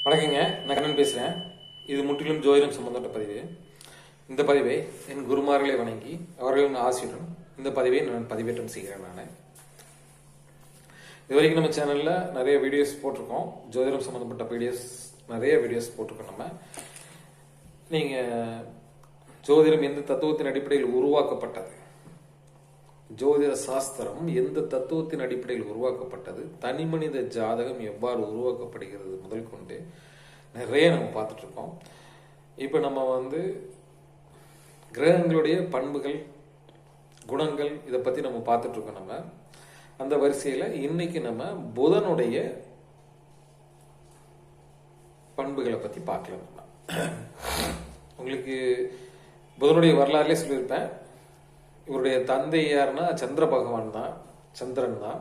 வணக்கங்க, நான் கண்ணன் பேசுகிறேன். இது முற்றிலும் ஜோதிடம் சம்பந்தப்பட்ட பதிவு. இந்த பதிவை என் குருமார்களை வணங்கி அவர்களின் ஆசியுடன் இந்த பதிவை நான் பதிவேற்றம் செய்கிறேன். நான் இது வரைக்கும் நம்ம சேனலில் நிறைய வீடியோஸ் போட்டிருக்கோம். ஜோதிடம் சம்மந்தப்பட்ட நிறைய வீடியோஸ் போட்டிருக்கோம். நீங்கள் ஜோதிடம் எந்த தத்துவத்தின் அடிப்படையில் உருவாக்கப்பட்டது, ஜோதிட சாஸ்திரம் எந்த தத்துவத்தின் அடிப்படையில் உருவாக்கப்பட்டது, தனி மனித ஜாதகம் எவ்வாறு உருவாக்கப்படுகிறது முதல் கொண்டு நிறைய நம்ம பார்த்துட்டு இருக்கோம். இப்போ நம்ம கிரகங்களுடைய பண்புகள், குணங்கள் இதை பற்றி நம்ம பார்த்துட்டு இருக்கோம். நம்ம அந்த வரிசையில் இன்னைக்கு நம்ம புதனுடைய பண்புகளை பற்றி பார்க்கலாம். உங்களுக்கு புதனுடைய வரலாறுலேயே சொல்லியிருப்பேன். இவருடைய தந்தை யாருன்னா சந்திர பகவான் தான், சந்திரன் தான்.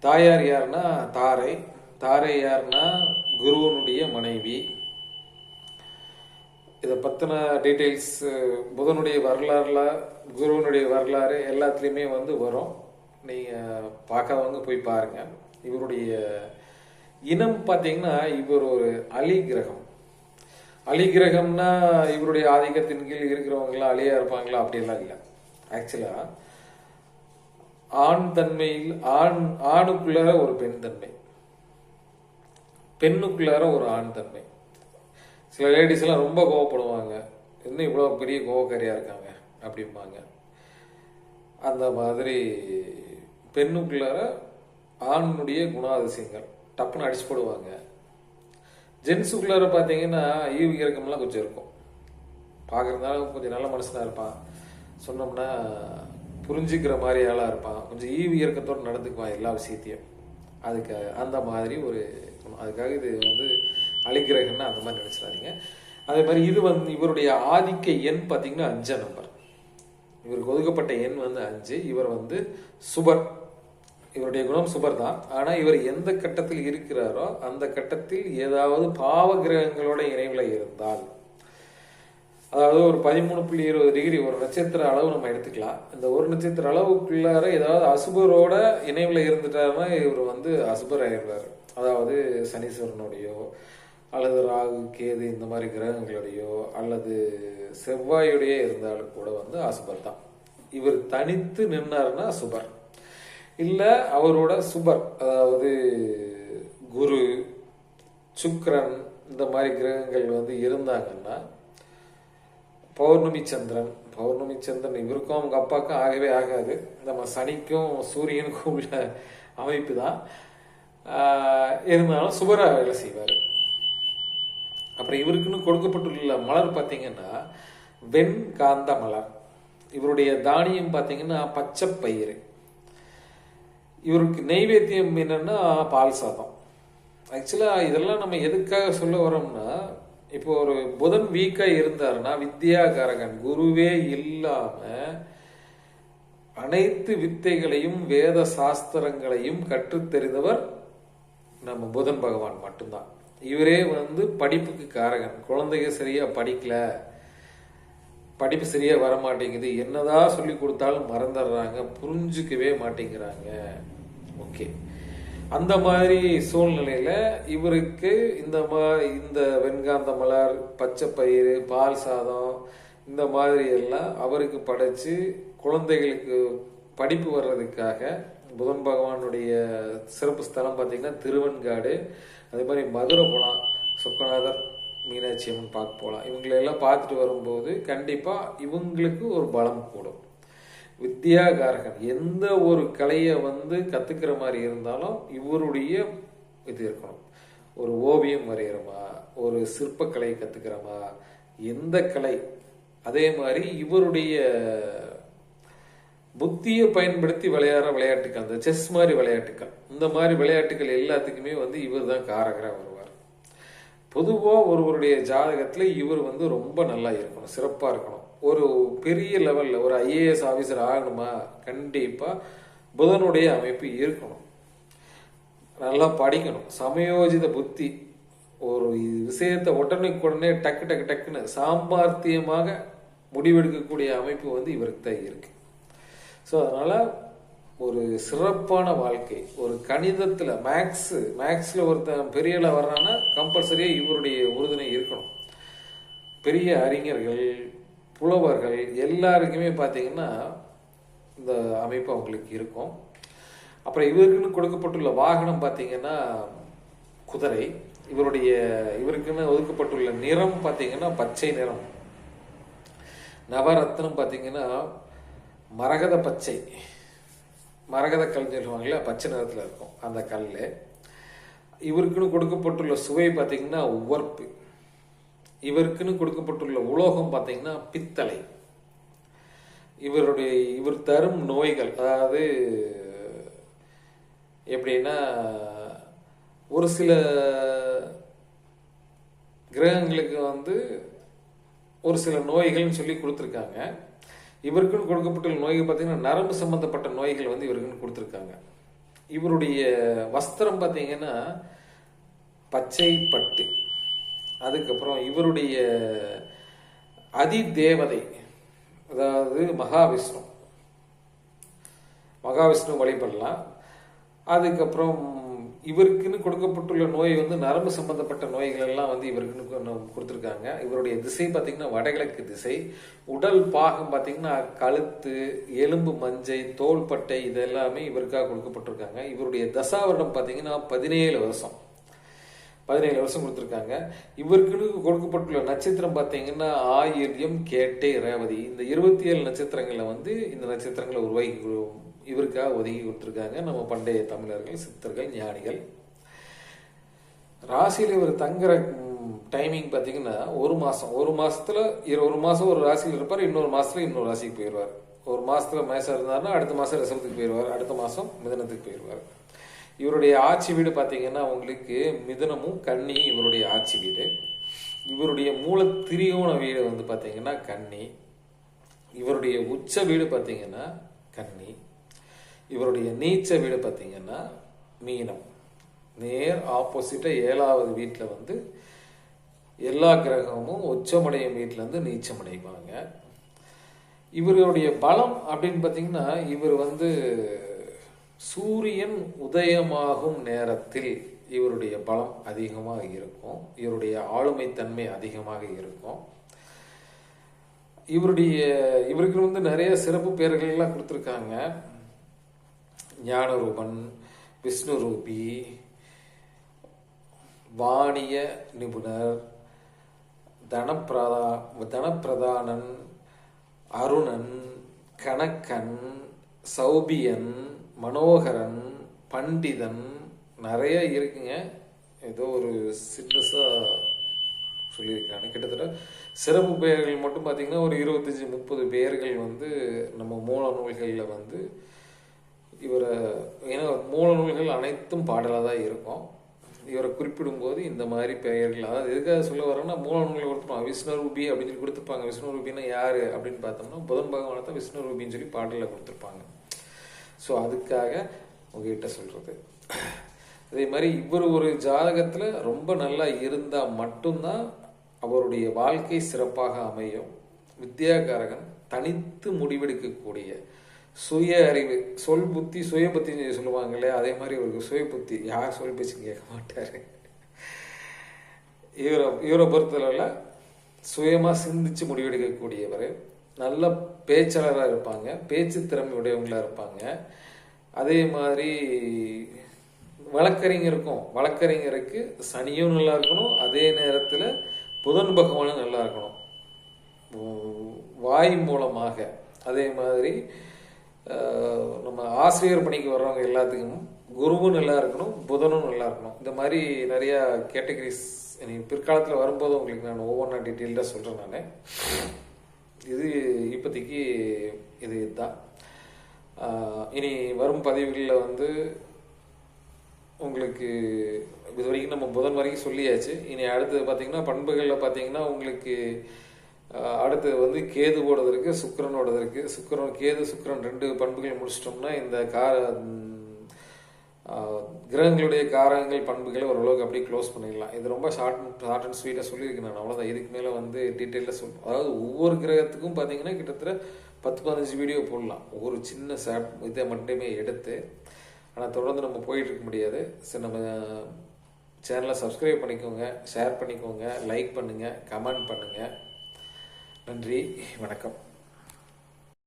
தாயார் யாருன்னா தாரை. தாரை யாருன்னா குருவனுடைய மனைவி. இதை பற்றின டீட்டெயில்ஸ் புதனுடைய குருவனுடைய வரலாறு எல்லாத்துலேயுமே வரும். நீங்கள் பார்க்காதவங்க போய் பாருங்கள். இவருடைய இனம் பார்த்தீங்கன்னா இவர் ஒரு அலி கிரகம். அலி கிரகம்னா இவருடைய ஆதிக்கத்தின் கீழ் இருக்கிறவங்களாம் அலியா இருப்பாங்களா? அப்படியெல்லாம் இல்லை. ஆக்சுவலா ஆண் தன்மையில் ஆணுக்குள்ளார ஒரு பெண் தன்மை, பெண்ணுக்குள்ளார ஒரு ஆண் தன்மை. சில லேடிஸ் எல்லாம் ரொம்ப கோவப்படுவாங்க, இன்னும் இவ்வளவு பெரிய கோவக்காரியா இருக்காங்க அப்படிம்பாங்க. அந்த மாதிரி பெண்ணுக்குள்ளார ஆணுடைய குணாதிசயங்கள் டப்புன்னு அடிச்சு போடுவாங்க. ஜென்ஸுக்குள்ளார பார்த்தீங்கன்னா ஈவு இறக்கம்லாம் கொஞ்சம் இருக்கும். பார்க்கறதுனால கொஞ்சம் நல்ல மனுஷனா இருப்பான், சொன்னோம்னா புரிஞ்சுக்கிற மாதிரி ஆளாக இருப்பான், கொஞ்சம் ஈவு இயக்கத்தோடு நடந்துக்குவான் எல்லா விஷயத்தையும். அதுக்கு அந்த மாதிரி அதுக்காக இது அலிகிரகம்னா அந்த மாதிரி நினைச்சிடாதீங்க. அதே மாதிரி இது இவருடைய ஆதிக்க எண் பார்த்தீங்கன்னா 5 நம்பர். இவருக்கு ஒதுக்கப்பட்ட எண் 5. இவர் சுபர். இவருடைய குணம் சுபர் தான். ஆனால் இவர் எந்த கட்டத்தில் இருக்கிறாரோ அந்த கட்டத்தில் ஏதாவது பாவ கிரகங்களோட இணைவில் இருந்தால், அதாவது ஒரு 13.20 டிகிரி ஒரு நட்சத்திர அளவு நம்ம எடுத்துக்கலாம். இந்த ஒரு நட்சத்திர அளவுக்குள்ளார ஏதாவது அசுபரோட இணைவில் இருந்துட்டாருன்னா இவர் அசுபர் ஆயிடுறாரு. அதாவது சனீஸ்வரனுடையோ அல்லது ராகு கேது இந்த மாதிரி கிரகங்களுடையோ அல்லது செவ்வாயுடைய இருந்தாலும் கூட அசுபர் தான். இவர் தனித்து நின்னாருன்னா சுபர். இல்லை அவரோட சுபர், அதாவது குரு சுக்கிரன் இந்த மாதிரி கிரகங்கள் இருந்தாங்கன்னா, பௌர்ணமி சந்திரன் இவருக்கும் அவங்க அப்பாவுக்கும் ஆகவே ஆகாது. நம்ம சனிக்கும் சூரியனுக்கும் உள்ள அமைப்பு தான். இருந்தாலும் சுபரா வேலை செய்வார். அப்புறம் இவருக்குன்னு கொடுக்கப்பட்டுள்ள மலர் பார்த்தீங்கன்னா வெண்காந்த மலர். இவருடைய தானியம் பார்த்தீங்கன்னா பச்சை பயிறு. இவருக்கு நெய்வேத்தியம் என்னன்னா பால் சாதம். ஆக்சுவலா இதெல்லாம் நம்ம எதுக்காக சொல்ல வரோம்னா, இப்போ ஒரு புதன் வீக்கா இருந்தாருன்னா வித்யாகாரகன் குருவே இல்லாம அனைத்து வித்தைகளையும் வேத சாஸ்திரங்களையும் கற்றுத்தெரிந்தவர் நம்ம புதன் பகவான் மட்டும்தான். இவரே படிப்புக்கு காரகன். குழந்தைங்க சரியா படிக்கல, படிப்பு சரியா வரமாட்டேங்குது, என்னதான் சொல்லி கொடுத்தாலும் மறந்துடுறாங்க, புரிஞ்சுக்கவே மாட்டேங்கிறாங்க. ஓகே, அந்த மாதிரி சூழ்நிலையில இவருக்கு இந்த வெண்காந்த மலர், பச்சை பயிறு, பால் சாதம் இந்த மாதிரி எல்லாம் அவருக்கு படைச்சு குழந்தைகளுக்கு படிப்பு வர்றதுக்காக புதன் பகவானுடைய சிறப்பு ஸ்தலம் பார்த்தீங்கன்னா திருவெண்காடு. அதே மாதிரி மதுரை போகலாம், சொக்கநாதர், மீனாட்சி அம்மன் பார்க்க போகலாம். இவங்களெல்லாம் பார்த்துட்டு வரும்போது கண்டிப்பா இவங்களுக்கு ஒரு பலம் கூடும். வித்யாகாரகன் எந்த ஒரு கலையை கத்துக்கிற மாதிரி இருந்தாலும் இவருடைய இது இருக்கணும். ஒரு ஓவியம் வரைகிறோமா, ஒரு சிற்பக்கலை கத்துக்கிறோமா, எந்த கலை, அதே மாதிரி இவருடைய புத்தியை பயன்படுத்தி விளையாடுற விளையாட்டுக்கள், அந்த செஸ் மாதிரி விளையாட்டுக்கள், இந்த மாதிரி விளையாட்டுகள் எல்லாத்துக்குமே இவர் தான் காரகராக வருவார். பொதுவாக ஒருவருடைய ஜாதகத்துல இவர் ரொம்ப நல்லா இருக்கணும், சிறப்பா இருக்கணும். ஒரு பெரிய லெவல்ல ஒரு ஐஏஎஸ் ஆபீசர் ஆகணுமா, கண்டிப்பா புதனுடைய அமைப்பு இருக்கணும். நல்லா படிக்கணும், சமயோஜித புத்தி, ஒரு விஷயத்தை உடனே டக்குன்னு சாமர்த்தியமாக முடிவெடுக்கக்கூடிய அமைப்பு இவருக்கு தான் இருக்கு. ஸோ அதனால ஒரு சிறப்பான வாழ்க்கை. ஒரு கணிதத்தில் மேக்ஸில் ஒருத்தன் பெரிய வர்றான்னா கம்பல்சரியாக இவருடைய உறுதுணை இருக்கணும். பெரிய அறிஞர்கள், புலவர்கள் எல்லாருக்குமே பார்த்தீங்கன்னா இந்த அமைப்பு அவங்களுக்கு இருக்கும். அப்புறம் இவருக்குன்னு கொடுக்கப்பட்டுள்ள வாகனம் பார்த்தீங்கன்னா குதிரை. இவருக்குன்னு ஒதுக்கப்பட்டுள்ள நிறம் பார்த்தீங்கன்னா பச்சை நிறம். நவரத்னம் பார்த்தீங்கன்னா மரகத பச்சை, மரகத கல் சொல்லுவாங்கல்ல, பச்சை நிறத்தில் இருக்கும் அந்த கல். இவருக்குன்னு கொடுக்கப்பட்டுள்ள சுவை பார்த்தீங்கன்னா உவர்ப்பு. இவருக்குன்னு கொடுக்கப்பட்டுள்ள உலோகம் பார்த்தீங்கன்னா பித்தளை. இவர் தரும் நோய்கள், அதாவது எப்படின்னா ஒரு சில கிரகங்களுக்கு ஒரு சில நோய்கள்னு சொல்லி கொடுத்துருக்காங்க. இவருக்குன்னு கொடுக்கப்பட்டுள்ள நோய்கள் பார்த்தீங்கன்னா நரம்பு சம்பந்தப்பட்ட நோய்கள் இவருக்குன்னு கொடுத்துருக்காங்க. இவருடைய வஸ்திரம் பார்த்தீங்கன்னா பச்சை பட்டு. அதுக்கப்புறம் இவருடைய அதிதேவதை, அதாவது மகாவிஷ்ணு வழிபடலாம். அதுக்கப்புறம் இவருக்குன்னு கொடுக்கப்பட்டுள்ள நோய் நரம்பு சம்பந்தப்பட்ட நோய்கள் எல்லாம் இவருக்குன்னு கொடுத்துருக்காங்க. இவருடைய திசை பார்த்தீங்கன்னா வடகிழக்கு திசை. உடல் பாகம் பார்த்தீங்கன்னா கழுத்து, எலும்பு மஞ்சை, தோள்பட்டை, இது எல்லாமே இவருக்காக கொடுக்கப்பட்டிருக்காங்க. இவருடைய தசாவருடம் பார்த்தீங்கன்னா 17 வருஷம் கொடுத்துருக்காங்க. இவருக்குன்னு கொடுக்கப்பட்டுள்ள நட்சத்திரம் பார்த்தீங்கன்னா ஆயில்யம், கேட்டை, ரேவதி. இந்த 27 நட்சத்திரங்களை இந்த நட்சத்திரங்களை இவருக்காக ஒதுக்கி கொடுத்துருக்காங்க நம்ம பண்டைய தமிழர்கள், சித்தர்கள், ஞானிகள். ராசியில் இவர் தங்குற டைமிங் பார்த்தீங்கன்னா ஒரு மாதம் ஒரு ராசியில் இருப்பார், இன்னொரு மாதத்துல இன்னொரு ராசிக்கு போயிடுவார். ஒரு மாதத்துல மேசம் இருந்தாருன்னா அடுத்த மாதம் ரிசவத்துக்கு போயிடுவார், அடுத்த மாதம் மிதனத்துக்கு போயிடுவார். இவருடைய ஆட்சி வீடு பார்த்தீங்கன்னா உங்களுக்கு மிதுனமும் கன்னி இவருடைய ஆட்சி வீடு. இவருடைய மூல திரிகோண வீடு பார்த்தீங்கன்னா கன்னி. இவருடைய உச்ச வீடு பார்த்தீங்கன்னா கன்னி. இவருடைய நீச்ச வீடு பார்த்தீங்கன்னா மீனம். நேர் ஆப்போசிட்டா 7வது வீட்டில் எல்லா கிரகமும் உச்சமடையும் வீட்டிலேருந்து நீச்சமடைவாங்க. இவருடைய பலம் அப்படின்னு பார்த்தீங்கன்னா இவர் சூரியன் உதயமாகும் நேரத்தில் இவருடைய பலம் அதிகமாக இருக்கும். இவருடைய ஆளுமை தன்மை அதிகமாக இருக்கும். இவருக்கு நிறைய சிறப்பு பெயர்கள் எல்லாம் கொடுத்துருக்காங்க. ஞானரூபன், விஷ்ணு ரூபி, வாணிய நிபுணர், தனப்பிரதானன், அருணன், கணக்கன், சௌபியன், மனோகரன், பண்டிதன், நிறைய இருக்குங்க. ஏதோ ஒரு சின்னஸா சொல்லியிருக்காங்க. கிட்டத்தட்ட சிறப்பு பெயர்கள் மட்டும் பார்த்தீங்கன்னா ஒரு 25-30 பெயர்கள் நம்ம மூல நூல்களில் ஏன்னா மூல நூல்கள் அனைத்தும் பாடலாக தான் இருக்கும். இவரை குறிப்பிடும்போது இந்த மாதிரி பெயர்கள், அதாவது எதுக்காக சொல்ல வரேன்னா மூல நூல்களை கொடுத்துருப்பாங்க. விஷ்ணு ரூபி அப்படின்னு சொல்லி கொடுத்துருப்பாங்க. விஷ்ணு ரூபின்னா யாரு அப்படின்னு பார்த்தோம்னா புதன் பகவானை தான் விஷ்ணு ரூபின்னு சொல்லி பாடலில் கொடுத்துருப்பாங்க. ஸோ அதுக்காக உங்ககிட்ட சொல்றது. அதே மாதிரி இவர் ஒரு ஜாதகத்தில் ரொம்ப நல்லா இருந்தால் மட்டும்தான் அவருடைய வாழ்க்கை சிறப்பாக அமையும். வித்யாகாரகன், தனித்து முடிவெடுக்கக்கூடிய சுய அறிவு, சொல் புத்தி, சுய புத்தின்னு சொல்லுவாங்க இல்லையா, அதே மாதிரி அவருக்கு சுய புத்தி, யார் சொல் பேச்சுன்னு கேட்க மாட்டாரு. இவரை பொறுத்தளவில் சுயமாக சிந்திச்சு முடிவெடுக்கக்கூடியவர். நல்ல பேச்சாளராக இருப்பாங்க, பேச்சு திறமை உடையவங்களாக இருப்பாங்க. அதே மாதிரி வழக்கறிஞருக்கு சனியும் நல்லா இருக்கணும், அதே நேரத்தில் புதன் பகவானும் நல்லா இருக்கணும் வாய் மூலமாக. அதே மாதிரி நம்ம ஆசிரியர் பணிக்கு வர்றவங்க எல்லாத்துக்கும் குருவும் நல்லா இருக்கணும், புதனும் நல்லா இருக்கணும். இந்த மாதிரி நிறையா கேட்டகரிஸ் பிற்காலத்தில் வரும்போது உங்களுக்கு நான் ஒவ்வொன்றா டீட்டெயில்டாக சொல்கிறேன். நான் இது இப்போதைக்கு இதுதான். இனி வரும் பதிவுகளில் உங்களுக்கு இது வரைக்கும் நம்ம புதன் வரைக்கும் சொல்லியாச்சு. இனி அடுத்தது பார்த்தீங்கன்னா பண்புகளில் பார்த்தீங்கன்னா உங்களுக்கு அடுத்தது கேதுவோடது இருக்குது, சுக்கிரனோடது இருக்குது. கேது சுக்கிரன் 2 பண்புகள் முடிச்சிட்டோம்னா இந்த கிரகங்களுடைய காரகங்கள் பண்புகளை ஓரளவுக்கு அப்படியே க்ளோஸ் பண்ணிடலாம். இது ரொம்ப ஷார்ட் அண்ட் ஸ்வீட்டாக சொல்லியிருக்கேன் நான், அவ்வளோதான். இதுக்கு மேலே டீட்டெயிலாக அதாவது ஒவ்வொரு கிரகத்துக்கும் பார்த்தீங்கன்னா கிட்டத்தட்ட 10-15 வீடியோ போடலாம் ஒரு சின்ன இதை மட்டுமே எடுத்து. ஆனால் தொடர்ந்து நம்ம போயிட்டு இருக்க முடியாது. சரி, நம்ம சேனலை சப்ஸ்கிரைப் பண்ணிக்கோங்க, ஷேர் பண்ணிக்கோங்க, லைக் பண்ணுங்கள், கமெண்ட் பண்ணுங்கள். நன்றி, வணக்கம்.